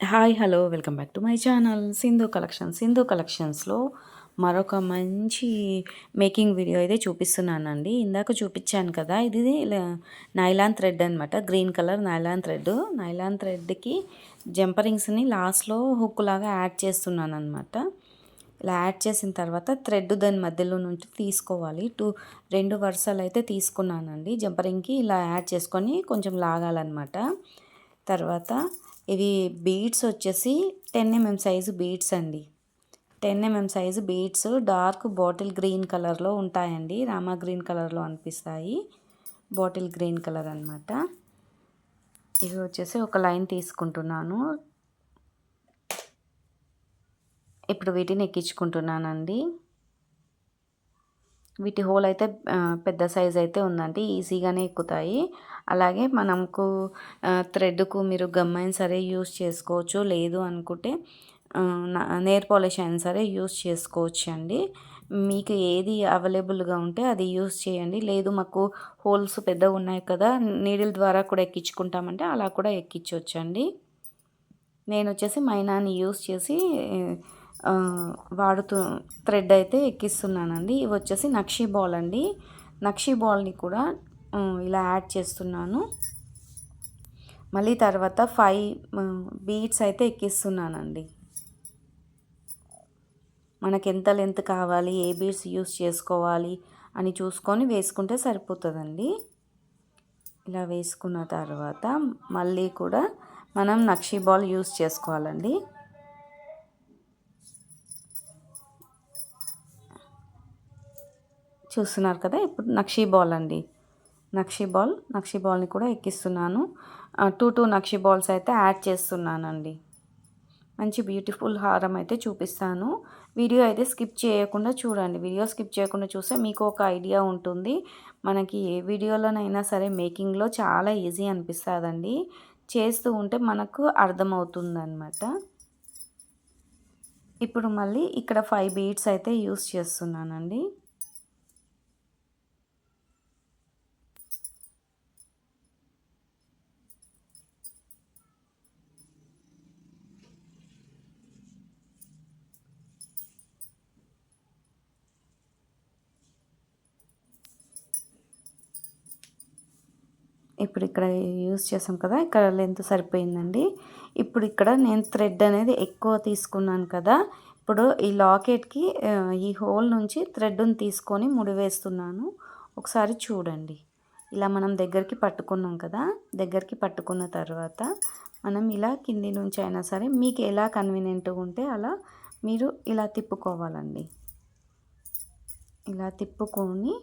Hi hello welcome back to my channel Sindhu కలెక్షన్స్లో మరొక మంచి మేకింగ్ వీడియో అయితే చూపిస్తున్నానండి. ఇందాక చూపించాను కదా, ఇది నైలాన్ థ్రెడ్ అనమాట. గ్రీన్ కలర్ నైలాన్ థ్రెడ్కి జంపరింగ్స్ని లాస్ట్లో హుక్ లాగా యాడ్ చేస్తున్నాను అనమాట. ఇలా యాడ్ చేసిన తర్వాత థ్రెడ్ దాని మధ్యలో నుంచి తీసుకోవాలి. రెండు వరుసలు అయితే తీసుకున్నానండి. జంపరింగ్కి ఇలా యాడ్ చేసుకొని కొంచెం లాగాలన్నమాట. తర్వాత ఇవి బీడ్స్ వచ్చేసి 10 mm సైజు బీడ్స్ అండి. 10 mm size beads dark bottle green కలర్లో ఉంటాయండి. రామా గ్రీన్ కలర్లో అనిపిస్తాయి. బాటిల్ గ్రీన్ కలర్ అనమాట. ఇవి వచ్చేసి ఒక లైన్ తీసుకుంటున్నాను. ఇప్పుడు వీటిని ఎక్కించుకుంటున్నానండి. వీటి హోల్ అయితే పెద్ద సైజ్ అయితే ఉందండి, ఈజీగానే ఎక్కుతాయి. అలాగే మనకు థ్రెడ్కు మీరు గమ్ అయినా సరే యూస్ చేసుకోవచ్చు, లేదు అనుకుంటే నెయిల్ పాలిష్ అయినా సరే యూస్ చేసుకోవచ్చు అండి. మీకు ఏది అవైలబుల్గా ఉంటే అది యూస్ చేయండి. లేదు మాకు హోల్స్ పెద్దగా ఉన్నాయి కదా, నీడిల్ ద్వారా కూడా ఎక్కించుకుంటామంటే అలా కూడా ఎక్కించవచ్చండి. నేను వచ్చేసి మైనాని యూస్ చేసి వాడుతూ థ్రెడ్ అయితే ఎక్కిస్తున్నానండి. ఇవి వచ్చేసి నక్షీ బాల్ అండి. నక్షీ బాల్ని కూడా ఇలా యాడ్ చేస్తున్నాను. మళ్ళీ తర్వాత 5 బీడ్స్ అయితే ఎక్కిస్తున్నానండి. మనకి ఎంత లెంత్ కావాలి, ఏ బీడ్స్ యూస్ చేసుకోవాలి అని చూసుకొని వేసుకుంటే సరిపోతుందండి. ఇలా వేసుకున్న తర్వాత మళ్ళీ కూడా మనం నక్షీ బాల్ యూస్ చేసుకోవాలండి. చూస్తున్నారు కదా, ఇప్పుడు నక్షీ బాల్ అండి. నక్షీ బాల్ని కూడా ఎక్కిస్తున్నాను. 2 నక్షీ బాల్స్ అయితే యాడ్ చేస్తున్నానండి. మంచి బ్యూటిఫుల్ హారం అయితే చూపిస్తాను. వీడియో అయితే స్కిప్ చేయకుండా చూడండి. వీడియో స్కిప్ చేయకుండా చూస్తే మీకు ఒక ఐడియా ఉంటుంది. మనకి ఏ వీడియోలోనైనా సరే మేకింగ్లో చాలా ఈజీ అనిపిస్తుందండి. చేస్తూ ఉంటే మనకు అర్థమవుతుందన్నమాట. ఇప్పుడు మళ్ళీ ఇక్కడ 5 బీడ్స్ అయితే యూస్ చేస్తున్నానండి. ఇప్పుడు ఇక్కడ యూస్ చేసాం కదా, ఇక్కడ లెంత్ సరిపోయిందండి. ఇప్పుడు ఇక్కడ నేను థ్రెడ్ అనేది ఎక్కువ తీసుకున్నాను కదా, ఇప్పుడు ఈ లాకెట్కి ఈ హోల్ నుంచి థ్రెడ్ని తీసుకొని ముడి వేస్తున్నాను. ఒకసారి చూడండి. ఇలా మనం దగ్గరికి పట్టుకున్నాం కదా, దగ్గరికి పట్టుకున్న తర్వాత మనం ఇలా కింది నుంచి అయినా సరే మీకు ఎలా కన్వీనియంట్గా ఉంటే అలా మీరు ఇలా తిప్పుకోవాలండి. ఇలా తిప్పుకొని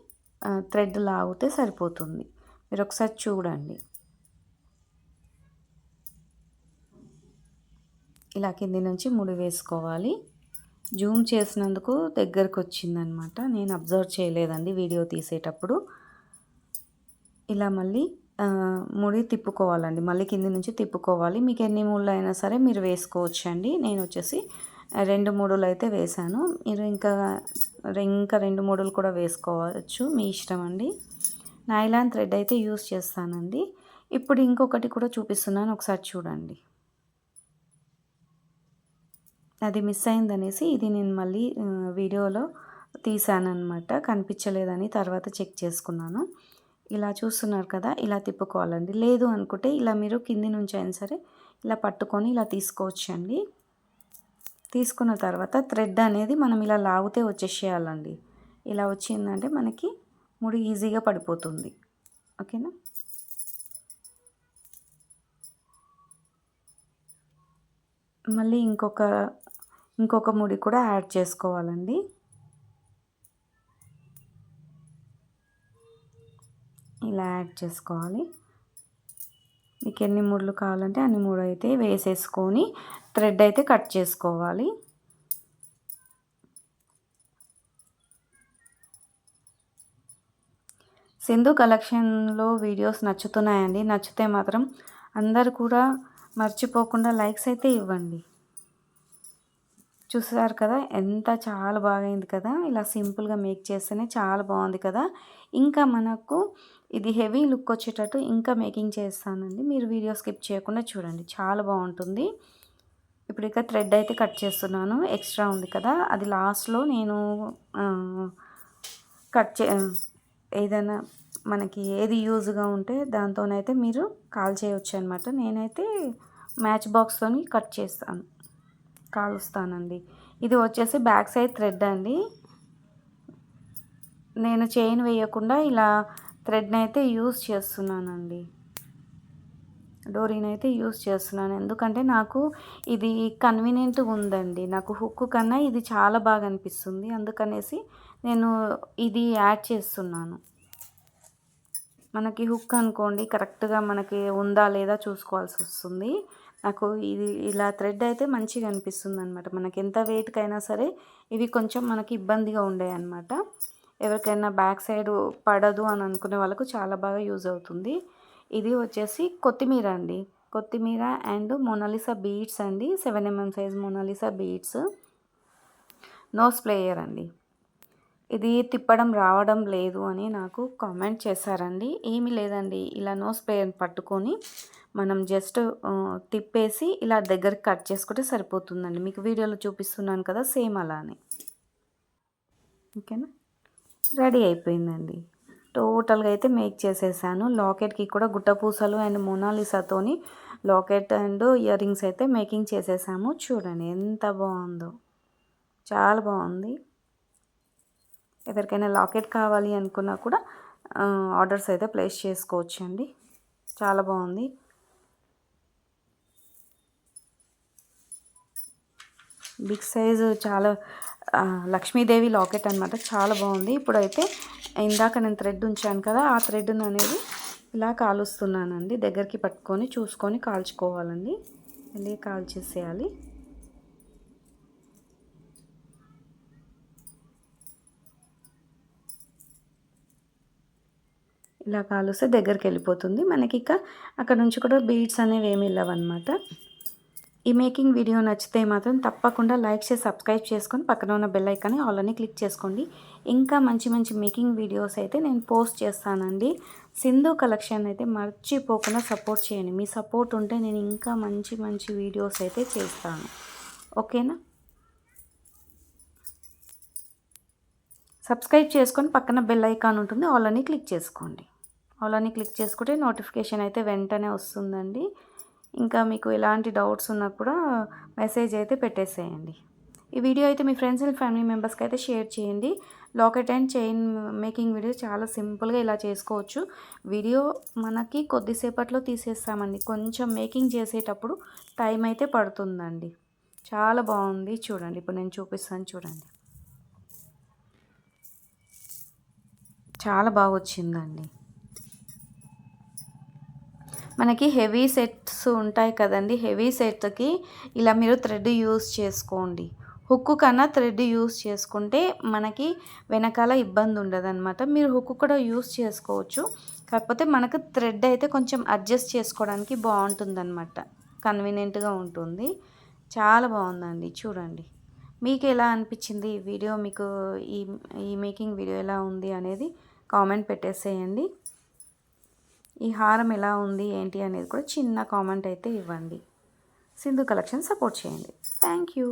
థ్రెడ్ లాగితే సరిపోతుంది. మీరు ఒకసారి చూడండి. ఇలా కింది నుంచి ముడి వేసుకోవాలి. జూమ్ చేసినందుకు దగ్గరకు వచ్చిందనమాట, నేను అబ్జర్వ్ చేయలేదండి వీడియో తీసేటప్పుడు. ఇలా మళ్ళీ ముడి తిప్పుకోవాలండి. మళ్ళీ కింది నుంచి తిప్పుకోవాలి. మీకు ఎన్ని ముళ్ళు అయినా సరే మీరు వేసుకోవచ్చండి. నేను వచ్చేసి 2 ముడులు అయితే వేశాను. మీరు ఇంకా 2 ముడులు కూడా వేసుకోవచ్చు, మీ ఇష్టం అండి. నైలాన్ థ్రెడ్ అయితే యూస్ చేస్తానండి. ఇప్పుడు ఇంకొకటి కూడా చూపిస్తున్నాను, ఒకసారి చూడండి. అది మిస్ అయిందనేసి ఇది నేను మళ్ళీ వీడియోలో తీసానమాట, కనిపించలేదని తర్వాత చెక్ చేసుకున్నాను. ఇలా చూస్తున్నారు కదా, ఇలా తిప్పుకోవాలండి. లేదు అనుకుంటే ఇలా మీరు కింది నుంచి అయినా సరే ఇలా పట్టుకొని ఇలా తీసుకోవచ్చండి. తీసుకున్న తర్వాత థ్రెడ్ అనేది మనం ఇలా లాగితే వచ్చేసేయాలండి. ఇలా వచ్చిందంటే మనకి ముడి ఈజీగా పడిపోతుంది. ఓకేనా. మళ్ళీ ఇంకొక ముడి కూడా యాడ్ చేసుకోవాలండి. ఇలా యాడ్ చేసుకోవాలి. మీకు ఎన్ని ముడులు కావాలంటే అన్ని ముడు అయితే వేసేసుకొని థ్రెడ్ అయితే కట్ చేసుకోవాలి. సింధు కలెక్షన్లో వీడియోస్ నచ్చుతున్నాయండి. నచ్చితే మాత్రం అందరు కూడా మర్చిపోకుండా లైక్స్ అయితే ఇవ్వండి. చూసారు కదా, చాలా బాగైంది కదా. ఇలా సింపుల్గా మేక్ చేస్తేనే చాలా బాగుంది కదా. ఇంకా మనకు ఇది హెవీ లుక్ వచ్చేటట్టు ఇంకా మేకింగ్ చేస్తానండి. మీరు వీడియో స్కిప్ చేయకుండా చూడండి, చాలా బాగుంటుంది. ఇప్పుడు ఇక థ్రెడ్ అయితే కట్ చేస్తున్నాను. ఎక్స్ట్రా ఉంది కదా, అది లాస్ట్లో నేను కట్ చే ఏదైనా మనకి ఏది యూజ్గా ఉంటే దాంతోనైతే మీరు కాల్ చేయవచ్చు అనమాట. నేనైతే మ్యాచ్ బాక్స్తోని కట్ చేస్తాను, కాలుస్తానండి. ఇది వచ్చేసి బ్యాక్ సైడ్ థ్రెడ్ అండి. నేను చైన్ వేయకుండా ఇలా థ్రెడ్ని అయితే యూజ్ చేస్తున్నానండి, డోరీని అయితే యూజ్ చేస్తున్నాను. ఎందుకంటే నాకు ఇది కన్వీనియంట్గా ఉందండి. నాకు హుక్ కన్నా ఇది చాలా బాగా అనిపిస్తుంది, అందుకనేసి నేను ఇది యాడ్ చేస్తున్నాను. మనకి హుక్ అనుకోండి కరెక్ట్గా మనకి ఉందా లేదా చూసుకోవాల్సి వస్తుంది. నాకు ఇది ఇలా థ్రెడ్ అయితే మంచిగా అనిపిస్తుంది అనమాట. మనకి ఎంత వెయిట్కైనా సరే ఇవి కొంచెం మనకి ఇబ్బందిగా ఉండే అనమాట. ఎవరికైనా బ్యాక్ సైడ్ పడదు అని అనుకునే వాళ్ళకు చాలా బాగా యూజ్ అవుతుంది. ఇది వచ్చేసి కొత్తిమీర అండి, కొత్తిమీర అండ్ మోనాలిసా బీడ్స్ అండి, 7mm size Mona Lisa beads, nose plier అండి. ఇది తిప్పడం రావడం లేదు అని నాకు కామెంట్ చేశారండి. ఏమీ లేదండి, ఇలా నోస్ ప్లేయర్ పట్టుకొని మనం జస్ట్ తిప్పేసి ఇలా దగ్గరికి కట్ చేసుకుంటే సరిపోతుందండి. మీకు వీడియోలో చూపిస్తున్నాను కదా, సేమ్ అలానే. ఓకేనా, రెడీ అయిపోయిందండి. టోటల్గా అయితే మేక్ చేసేసాను. లాకెట్కి కూడా గుట్టపూసలు అండ్ మోనాలిసాతోని లాకెట్ అండ్ ఇయర్ రింగ్స్ అయితే మేకింగ్ చేసేసాము. చూడండి ఎంత బాగుందో, చాలా బాగుంది. ఎవరికైనా లాకెట్ కావాలి అనుకున్నా కూడా ఆర్డర్స్ అయితే ప్లేస్ చేసుకోవచ్చు అండి. చాలా బాగుంది. బిగ్ సైజు, చాలా లక్ష్మీదేవి లాకెట్ అనమాట, చాలా బాగుంది. ఇప్పుడైతే ఇందాక నేను థ్రెడ్ ఉంచాను కదా, ఆ థ్రెడ్ని అనేది ఇలా కాలుస్తున్నానండి. దగ్గరికి పట్టుకొని చూసుకొని కాల్చుకోవాలండి, మళ్ళీ కాల్చేసేయాలి. ఇలా కాలుస్తే దగ్గరికి వెళ్ళిపోతుంది మనకి. ఇక అక్కడ నుంచి కూడా బీడ్స్ అనేవి ఏమి వెళ్ళవన్నమాట. ఈ మేకింగ్ వీడియో నచ్చితే మాత్రం తప్పకుండా లైక్ చేసి సబ్స్క్రైబ్ చేసుకొని పక్కన ఉన్న బెల్ ఐకాన్ని ఆల్ అని క్లిక్ చేసుకోండి. ఇంకా మంచి మంచి మేకింగ్ వీడియోస్ అయితే నేను పోస్ట్ చేస్తానండి. సింధు కలెక్షన్ అయితే మర్చిపోకుండా సపోర్ట్ చేయండి. మీ సపోర్ట్ ఉంటే నేను ఇంకా మంచి మంచి వీడియోస్ అయితే చేస్తాను. ఓకేనా, సబ్స్క్రైబ్ చేసుకొని పక్కన బెల్ ఐకాన్ ఉంటుంది, ఆల్ అని క్లిక్ చేసుకోండి. ఆల్ అని క్లిక్ చేసుకుంటే నోటిఫికేషన్ అయితే వెంటనే వస్తుందండి. ఇంకా మీకు ఎలాంటి డౌట్స్ ఉన్నా కూడా మెసేజ్ అయితే పెట్టేసేయండి. ఈ వీడియో అయితే మీ ఫ్రెండ్స్ అండ్ ఫ్యామిలీ మెంబర్స్కి అయితే షేర్ చేయండి. Locket and chain making video చాలా సింపుల్గా ఇలా చేసుకోవచ్చు. వీడియో మనకి కొద్దిసేపట్లో తీసేస్తామండి, కొంచెం మేకింగ్ చేసేటప్పుడు టైం అయితే పడుతుందండి. చాలా బాగుంది చూడండి, ఇప్పుడు నేను చూపిస్తాను చూడండి, చాలా బాగా వచ్చిందండి. మనకి హెవీ సెట్స్ ఉంటాయి కదండి, హెవీ సెట్కి ఇలా మీరు థ్రెడ్ యూస్ చేసుకోండి. హుక్కు కన్నా థ్రెడ్ యూస్ చేసుకుంటే మనకి వెనకాల ఇబ్బంది ఉండదు అనమాట. మీరు హుక్కు కూడా యూస్ చేసుకోవచ్చు, కాకపోతే మనకు థ్రెడ్ అయితే కొంచెం అడ్జస్ట్ చేసుకోవడానికి బాగుంటుందన్నమాట, కన్వీనియంట్గా ఉంటుంది. చాలా బాగుందండి చూడండి. మీకు ఎలా అనిపించింది ఈ వీడియో, మీకు ఈ ఈ మేకింగ్ వీడియో ఎలా ఉంది అనేది కామెంట్ పెట్టేసేయండి. ఈ హారం ఎలా ఉంది ఏంటి అనేది కూడా చిన్న కామెంట్ అయితే ఇవ్వండి. సింధు కలెక్షన్ సపోర్ట్ చేయండి. Thank you.